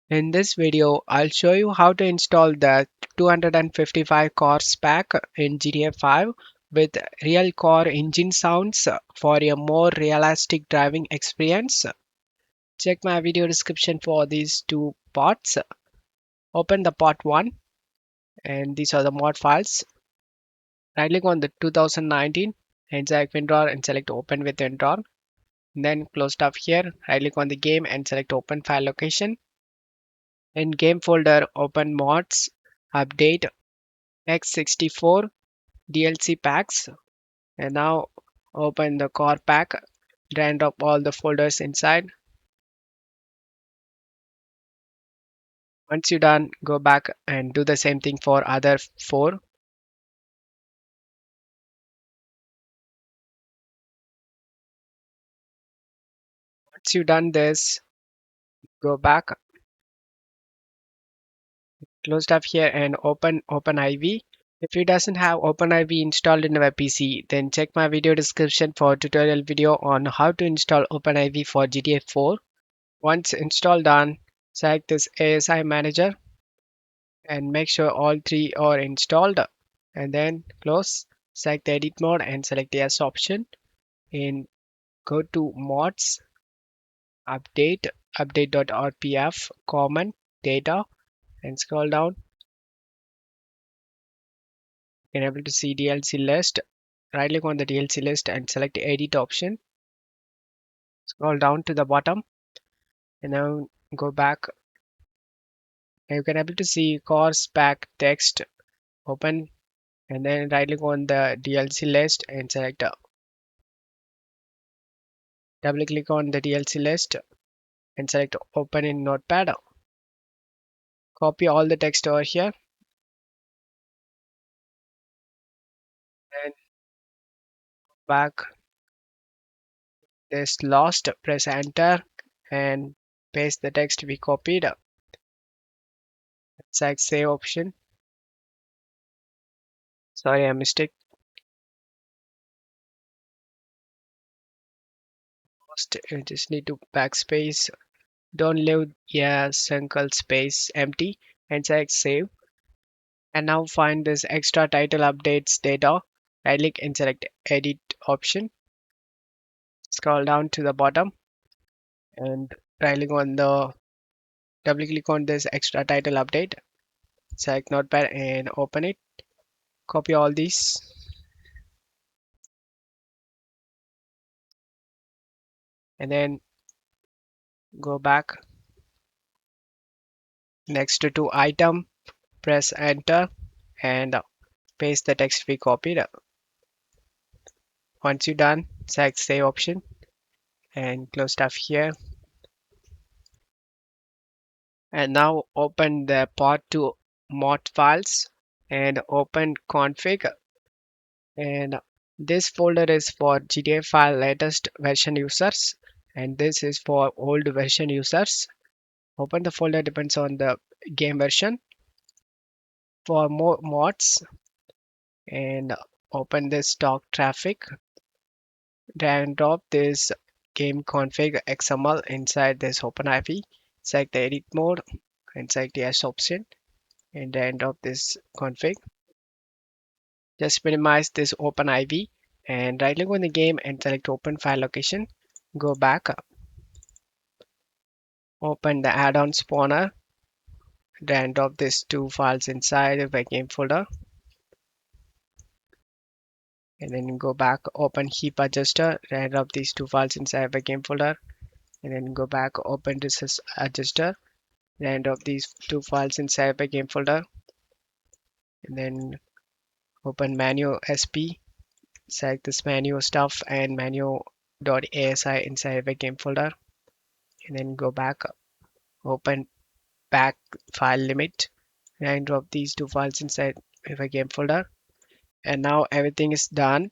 In this video, I'll show you how to install the 255 cores pack in GTA 5 with real core engine sounds for a more realistic driving experience. Check my video description for these two parts. Open the part 1 and these are the mod files. Right click on the 2019 and select WinRAR and select open with WinRAR. Then close stuff here, right click on the game and select open file location. In game folder, open mods, update X64 DLC packs, and now open the core pack, drag and drop all the folders inside. Once you're done, go back and do the same thing for other four. Once you've done this, go back, close stuff here and open OpenIV. If it doesn't have OpenIV installed in our PC, then check my video description for tutorial video on how to install OpenIV for GTA 4. Once installed done, select this ASI manager and make sure all three are installed, and then close, select the edit mode and select the yes option and go to mods, update, update.rpf, common data, and scroll down. You're able to see DLC list. Right click on the DLC list and select the edit option. Scroll down to the bottom and now go back. And you can able to see course pack text, open, and then right click on the DLC list and select double click on the DLC list and select open in notepad. Copy all the text over here and back this lost, press enter and paste the text we copied. Select save option. Sorry, I mistake. You just need to backspace. Don't leave a single space empty and select save. And now find this extra title updates data. Right click and select edit option. Scroll down to the bottom and right click on the double click on this extra title update. Select notepad and open it. Copy all these and then go back next to item, press enter and paste the text we copied. Once you're done, select save option and close stuff here. And now open the part 2 mod files and open config, and this folder is for GTA 5 latest version users and this is for old version users. Open the folder depends on the game version. For more mods, and open this stock traffic, drag and drop this game config XML inside this OpenIV. Select the edit mode and select the yes option and then drop this config. Just minimize this OpenIV and right click on the game and select open file location. Go back, open the add-on spawner, then drop these two files inside the game folder and then go back, open heap adjuster, and drop these two files inside the game folder and then go back, open this adjuster, and drop these two files inside the game folder and then open menu sp, select this menu stuff and menu.asi inside the game folder and then go back, open back file limit and drop these two files inside the game folder. And now everything is done.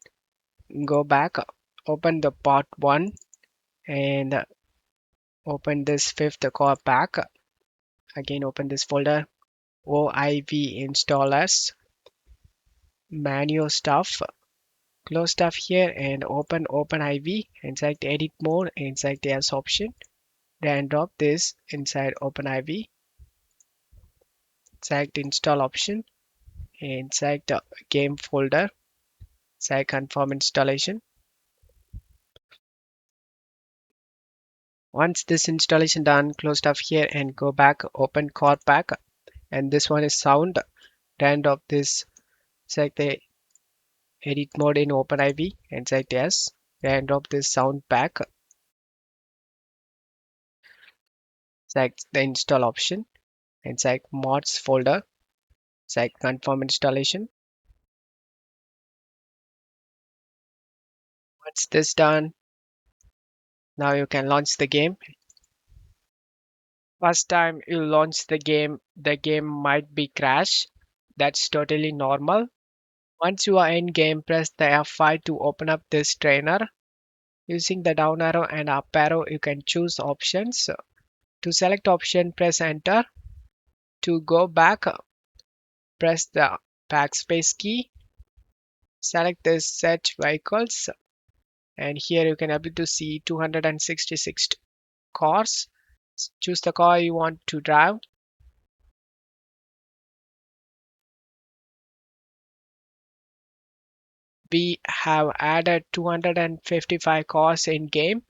Go back, open the part 1 and open this fifth core pack. Again open this folder, OIV installers, manual stuff, close stuff here and open OpenIV and select edit mode and select the yes option. Then drop this inside OpenIV select install option and select game folder, select confirm installation. Once this installation done, close stuff here and go back, open core pack, and this one is sound. End of this, select the edit mode in OpenIV and select yes. End of this sound pack, select the install option and select mods folder, select confirm installation. Once this done, now you can launch the game. First time you launch the game might be crash. That's totally normal. Once you are in game, press the F5 to open up this trainer. Using the down arrow and up arrow, you can choose options. To select option, press enter. To go back, press the backspace key. Select the search vehicles, and here you can able to see 266 cars. Choose the car you want to drive. We have added 255 cars in game.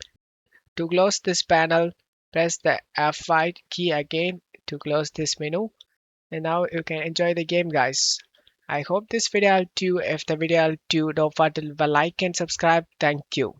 To close this panel, press the F5 key again to close this menu. And now you can enjoy the game, guys. I hope this video helped you. If the video helped you, don't forget to leave a like and subscribe. Thank you.